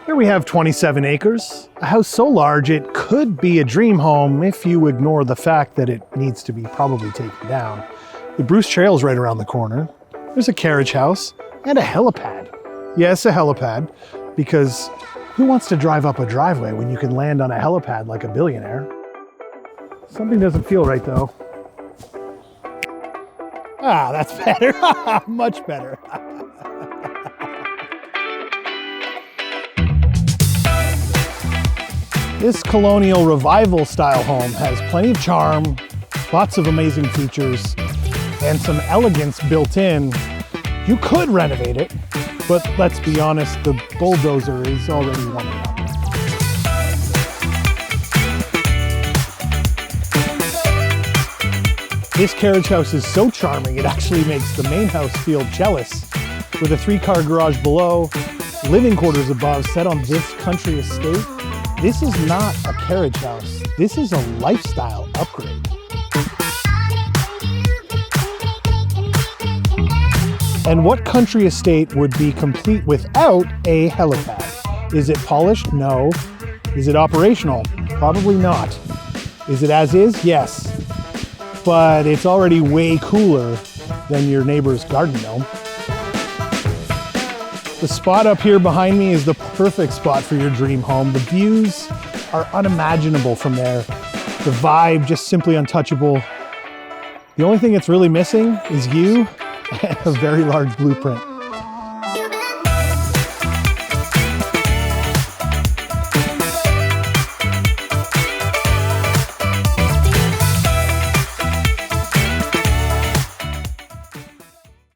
Here we have 27 acres, a house so large it could be a dream home if you ignore the fact that it needs to be probably taken down. The Bruce Trail's right around the corner. There's a carriage house and a helipad. Yes, a helipad, because who wants to drive up a driveway when you can land on a helipad like a billionaire? Something doesn't feel right though. Ah, that's better. Much better. This colonial revival style home has plenty of charm, lots of amazing features, and some elegance built in. You could renovate it, but let's be honest, the bulldozer is already warming up. This carriage house is so charming, it actually makes the main house feel jealous. With a 3-car garage below, living quarters above, set on this country estate, this is not a carriage house. This is a lifestyle upgrade. And what country estate would be complete without a helipad? Is it polished? No. Is it operational? Probably not. Is it as is? Yes. But it's already way cooler than your neighbor's garden gnome. The spot up here behind me is the perfect spot for your dream home. The views are unimaginable from there. The vibe just simply untouchable. The only thing it's really missing is you and a very large blueprint.